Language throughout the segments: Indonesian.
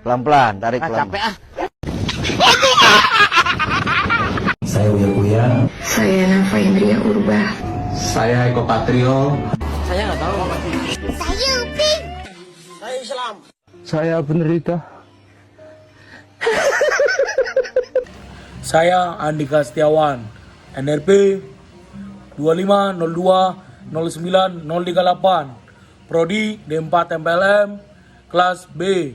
Pelan-pelan, tarik pelan. Capek ah. Saya Uya Kuya. Saya Nafa Indria Urba. Saya Eko Patrio. Saya nggak tahu. Saya Upin. Saya Islam. Saya penderita. Saya Andika Setiawan, NRP 250209038, Prodi D4 MPLM, kelas B.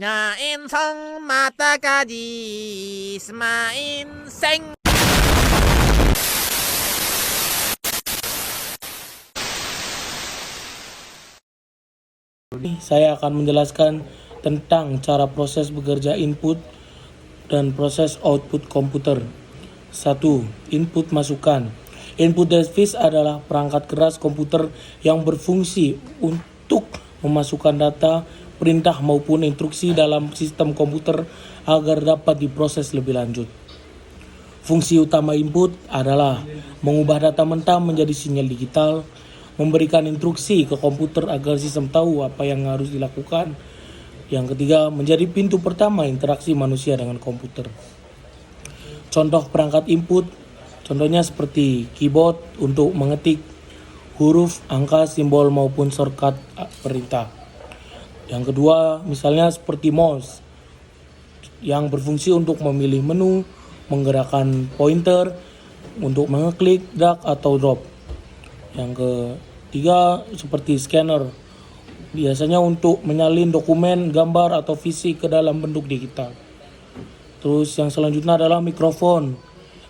Nyain song mata kaji semain seng. Saya akan menjelaskan tentang cara proses bekerja input dan proses output komputer. 1. Input masukan. Input device adalah perangkat keras komputer yang berfungsi untuk memasukkan data, perintah maupun instruksi dalam sistem komputer agar dapat diproses lebih lanjut. Fungsi utama input adalah mengubah data mentah menjadi sinyal digital, memberikan instruksi ke komputer agar sistem tahu apa yang harus dilakukan. Yang ketiga, menjadi pintu pertama interaksi manusia dengan komputer. Contoh perangkat input, contohnya seperti keyboard untuk mengetik huruf, angka, simbol maupun shortcut perintah. Yang kedua, misalnya seperti mouse yang berfungsi untuk memilih menu, menggerakkan pointer, untuk mengeklik, drag atau drop. Yang ketiga, seperti scanner, biasanya untuk menyalin dokumen, gambar, atau fisik ke dalam bentuk digital. Terus yang selanjutnya adalah mikrofon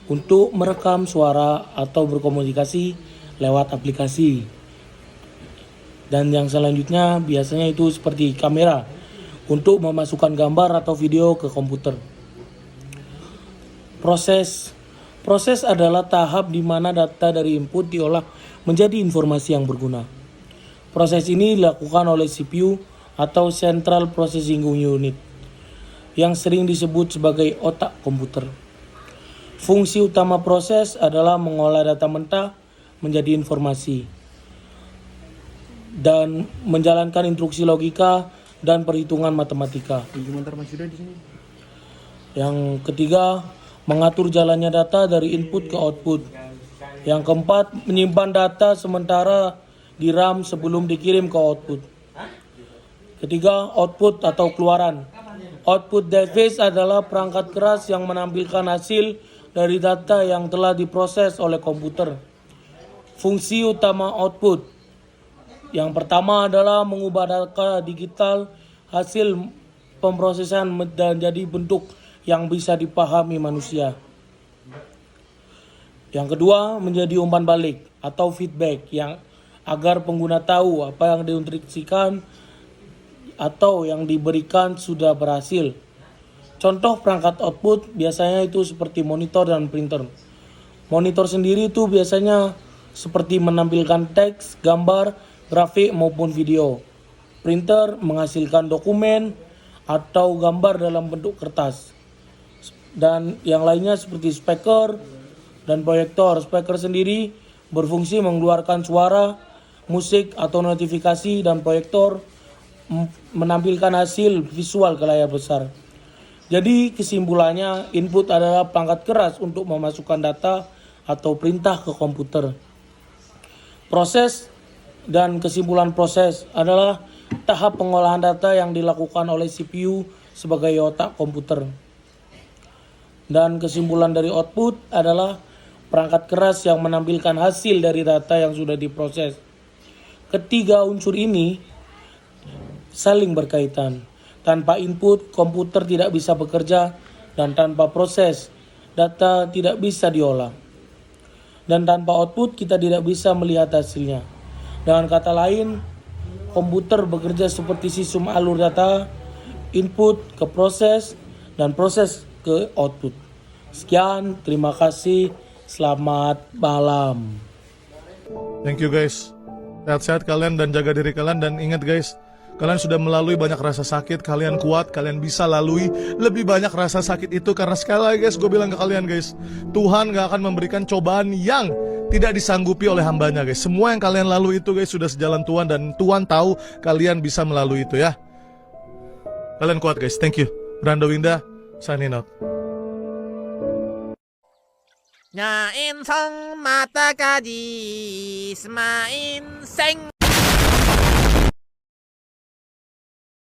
untuk merekam suara atau berkomunikasi lewat aplikasi. Dan yang selanjutnya biasanya itu seperti kamera untuk memasukkan gambar atau video ke komputer. Proses adalah tahap di mana data dari input diolah menjadi informasi yang berguna. Proses ini dilakukan oleh CPU atau Central Processing Unit yang sering disebut sebagai otak komputer. Fungsi utama proses adalah mengolah data mentah menjadi informasi dan menjalankan instruksi logika dan perhitungan matematika. Yang ketiga, mengatur jalannya data dari input ke output. Yang keempat, menyimpan data sementara di RAM sebelum dikirim ke output. Ketiga, output atau keluaran. Output device adalah perangkat keras yang menampilkan hasil dari data yang telah diproses oleh komputer. Fungsi utama output. Yang pertama adalah mengubah data digital hasil pemrosesan dan jadi bentuk yang bisa dipahami manusia. Yang kedua, menjadi umpan balik atau feedback yang agar pengguna tahu apa yang diinstruksikan atau yang diberikan sudah berhasil. Contoh perangkat output biasanya itu seperti monitor dan printer. Monitor sendiri itu biasanya seperti menampilkan teks, gambar, grafik maupun video. Printer menghasilkan dokumen atau gambar dalam bentuk kertas. Dan yang lainnya seperti speaker dan proyektor. Speaker sendiri berfungsi mengeluarkan suara, musik atau notifikasi, dan proyektor menampilkan hasil visual ke layar besar. Jadi kesimpulannya, input adalah perangkat keras untuk memasukkan data atau perintah ke komputer. Proses dan kesimpulan proses adalah tahap pengolahan data yang dilakukan oleh CPU sebagai otak komputer. Dan kesimpulan dari output adalah perangkat keras yang menampilkan hasil dari data yang sudah diproses. Ketiga unsur ini saling berkaitan. Tanpa input, komputer tidak bisa bekerja, dan tanpa proses, data tidak bisa diolah. Dan tanpa output, kita tidak bisa melihat hasilnya. Dengan kata lain, komputer bekerja seperti sistem alur data, input ke proses, dan proses ke output. Sekian, terima kasih, selamat malam. Thank you guys. Sehat-sehat kalian dan jaga diri kalian, dan ingat guys, kalian sudah melalui banyak rasa sakit, kalian kuat, kalian bisa lalui lebih banyak rasa sakit itu. Karena sekali lagi guys, gue bilang ke kalian guys, Tuhan gak akan memberikan cobaan yang tidak disanggupi oleh hambanya guys. Semua yang kalian lalui itu guys sudah sejalan Tuhan, dan Tuhan tahu kalian bisa melalui itu ya. Kalian kuat guys, thank you. Brando Winda, signing out. Nhà in sông mà ta ca đi, mà in xanh.